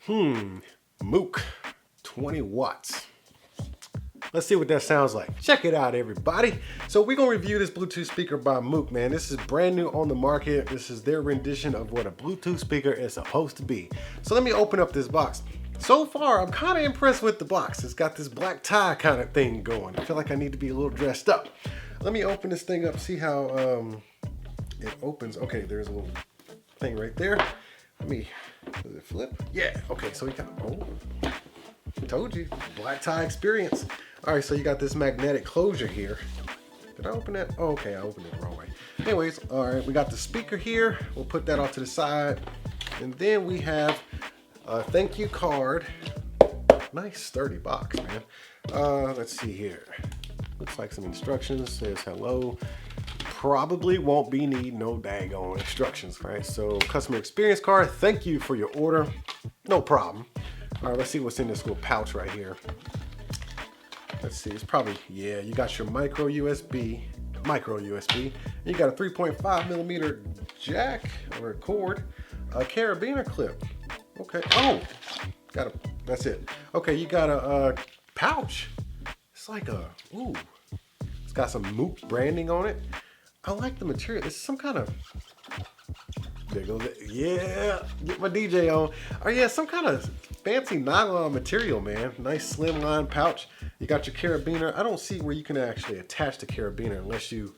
Moock 20 watts. Let's see what that sounds like. Check it out, everybody. So we're gonna review this Bluetooth speaker by Moock, man. This is brand new on the market. This is their rendition of what a Bluetooth speaker is supposed to be. So let me open up this box. So far, I'm kind of impressed with the box. It's got this black tie kind of thing going. I feel like I need to be a little dressed up. Let me open this thing up, see how it opens. Okay, there's a little thing right there. Let me, does it flip? Yeah, okay, so we got, oh, told you, black tie experience. All right, so you got this magnetic closure here. Did I open that? Oh, okay, I opened it the wrong way. Anyways, all right, we got the speaker here. We'll put that off to the side. And then we have a thank you card. Nice sturdy box, man. Let's see here. Looks like some instructions, says hello. Probably won't be needing no daggone instructions, right? So customer experience card, thank you for your order. No problem. All right, let's see what's in this little pouch right here. Let's see, it's probably, yeah, you got your micro USB. You got a 3.5 millimeter jack or a cord, a carabiner clip. Okay, oh, got a, that's it. Okay, you got a pouch. It's like a, ooh, it's got some Moock branding on it. I like the material. It's some kind of, there goes it. Yeah, get my DJ on. Oh yeah, some kind of fancy nylon material, man. Nice slimline pouch. You got your carabiner. I don't see where you can actually attach the carabiner unless you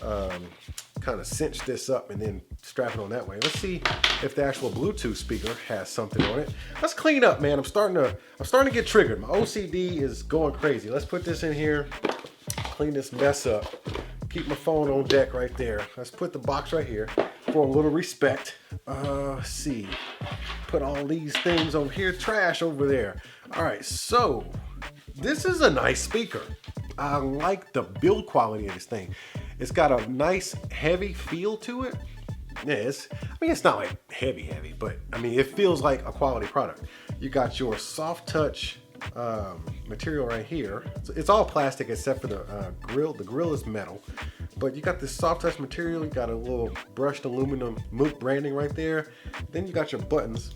kind of cinch this up and then strap it on that way. Let's see if the actual Bluetooth speaker has something on it. Let's clean up, man. I'm starting to get triggered. My OCD is going crazy. Let's put this in here. Clean this mess up. Keep my phone on deck right there. Let's put the box right here for a little respect. Let's see. Put all these things over here. Trash over there. All right, so this is a nice speaker. I like the build quality of this thing. It's got a nice heavy feel to it. Yeah, I mean, it's not like heavy, but I mean, it feels like a quality product. You got your soft touch material right here. So it's all plastic except for the grill. The grill is metal, but you got this soft touch material. You got a little brushed aluminum Moock branding right there. Then you got your buttons.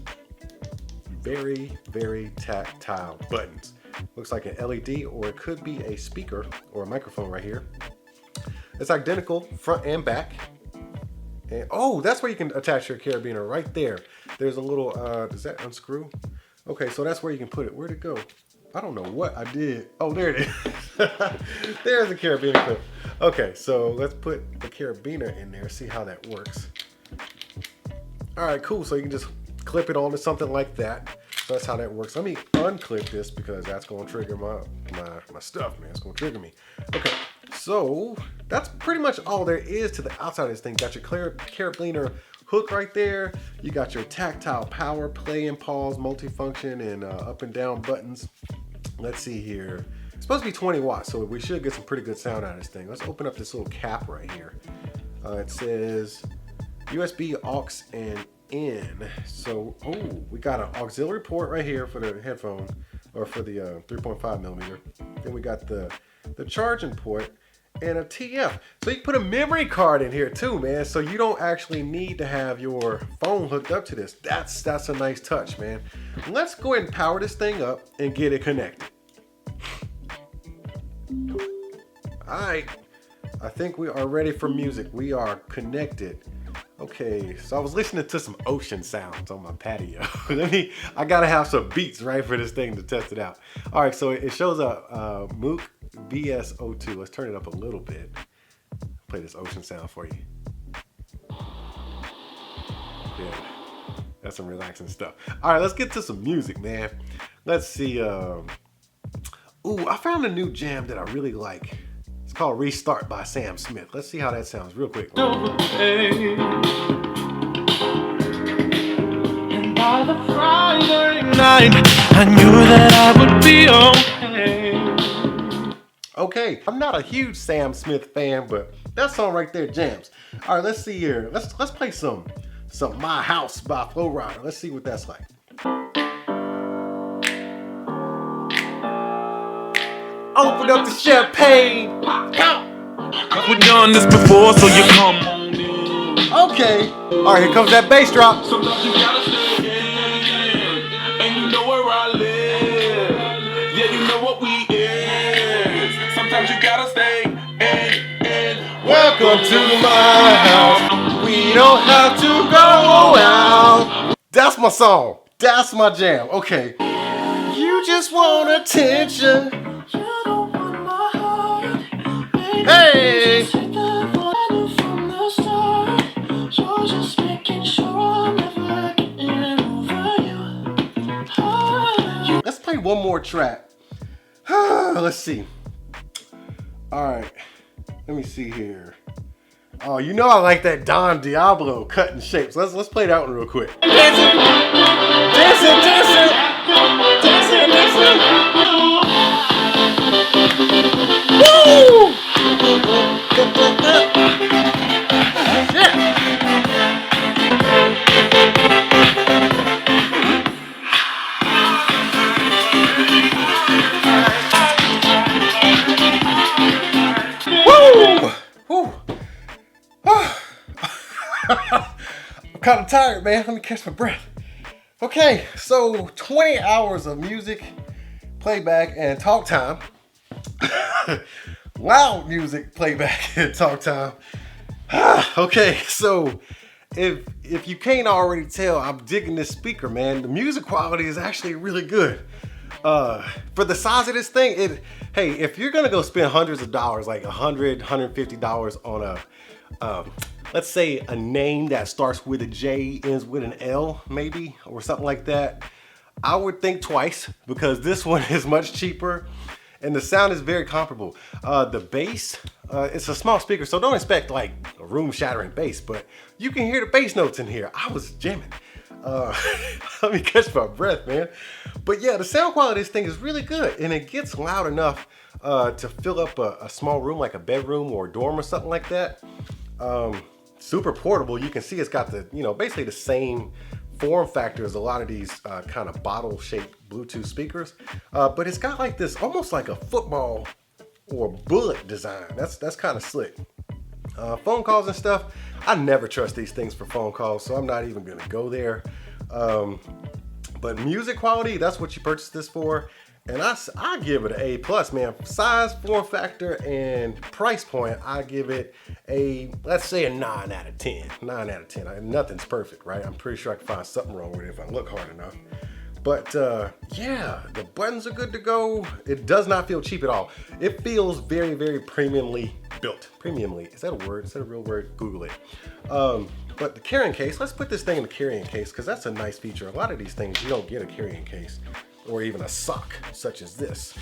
Very, very tactile buttons. Looks like an LED, or it could be a speaker or a microphone right here. It's identical front and back. And oh, that's where you can attach your carabiner right there. There's a little, does that unscrew? Okay, so that's where you can put it. Where'd it go? I don't know what I did. Oh, there it is. There's the carabiner clip. Okay, so let's put the carabiner in there, see how that works. All right, cool. So you can just clip it onto something like that. So that's how that works. Let me unclip this because that's going to trigger my stuff, man. It's going to trigger me. Okay, so that's pretty much all there is to the outside of this thing. Got your carabiner hook right there. You got your tactile power, play and pause, multifunction, and up and down buttons. Let's see here. It's supposed to be 20 watts, so we should get some pretty good sound out of this thing. Let's open up this little cap right here. It says USB aux and in. So, oh, we got an auxiliary port right here for the headphone, or for the 3.5 millimeter. Then we got the charging port and a TF. So you can put a memory card in here too, man. So you don't actually need to have your phone hooked up to this. That's a nice touch, man. Let's go ahead and power this thing up and get it connected. All right, I think we are ready for music. We are connected. Okay, so I was listening to some ocean sounds on my patio. I gotta have some beats, right, for this thing to test it out. All right, so it shows up Moock VS02. Let's turn it up a little bit. Play this ocean sound for you. Yeah, that's some relaxing stuff. All right, let's get to some music, man. Let's see. Ooh, I found a new jam that I really like. It's called Restart by Sam Smith. Let's see how that sounds real quick. And by the Friday night, I knew that I would be okay. Okay, I'm not a huge Sam Smith fan, but that song right there jams. All right, let's see here. Let's play some My House by Flo Rida. Let's see what that's like. Open up the champagne. We've done this before, so you come on in. Okay. All right, here comes that bass drop. Sometimes you gotta stay in. And Come to my house. We don't have to go out. That's my song. That's my jam. Okay. You just want attention. Hey. Let's play one more track. Let's see. All right. Let me see here. Oh, you know I like that Don Diablo cutting shapes. Let's play that one real quick. Dancing, dancing, dancing, dancing, dancing. Woo! I'm kind of tired, man. Let me catch my breath. Okay, so 20 hours of music, playback, and talk time. Loud music, playback, and talk time. Okay, so if you can't already tell, I'm digging this speaker, man. The music quality is actually really good. For the size of this thing, hey, if you're gonna go spend hundreds of dollars, like $100, $150 on a let's say a name that starts with a J, ends with an L, maybe, or something like that, I would think twice, because this one is much cheaper and the sound is very comparable. The bass, it's a small speaker, so don't expect like a room-shattering bass, but you can hear the bass notes in here. I was jamming. Let me catch my breath, man. But yeah, the sound quality of this thing is really good, and it gets loud enough to fill up a small room, like a bedroom or a dorm or something like that. Super portable. You can see it's got the, basically the same form factor as a lot of these kind of bottle-shaped Bluetooth speakers, but it's got like this, almost like a football or bullet design. That's kind of slick. Phone calls and stuff, I never trust these things for phone calls, so I'm not even gonna go there. But music quality, that's what you purchased this for. And I give it an A+, man. Size, form factor, and price point, I give it let's say a 9 out of 10. 9 out of 10. Nothing's perfect, right? I'm pretty sure I can find something wrong with it if I look hard enough. But yeah, the buttons are good to go. It does not feel cheap at all. It feels very, very premiumly built. Premiumly, is that a word? Is that a real word? Google it. But the carrying case, let's put this thing in the carrying case, because that's a nice feature. A lot of these things, you don't get a carrying case, or even a sock, such as this.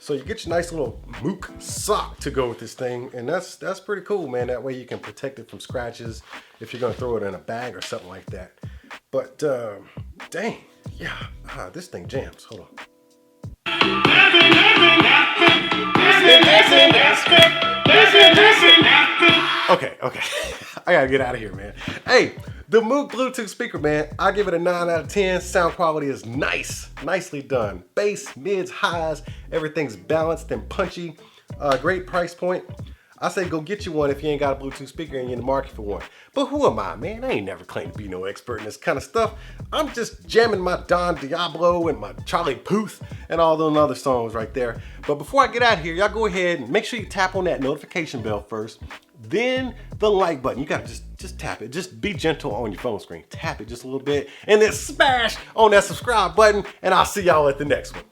So you get your nice little Moock sock to go with this thing, and that's pretty cool, man. That way you can protect it from scratches if you're gonna throw it in a bag or something like that. But dang, yeah, this thing jams. Hold on. Okay, I gotta get out of here, man. Hey, the Moock Bluetooth speaker, man, I give it a 9 out of 10. Sound quality is nice, nicely done. Bass, mids, highs, everything's balanced and punchy. Great price point. I say go get you one if you ain't got a Bluetooth speaker and you're in the market for one. But who am I, man? I ain't never claimed to be no expert in this kind of stuff. I'm just jamming my Don Diablo and my Charlie Puth and all those other songs right there. But before I get out of here, y'all go ahead and make sure you tap on that notification bell first. Then the like button. You gotta just tap it. Just be gentle on your phone screen. Tap it just a little bit and then smash on that subscribe button, and I'll see y'all at the next one.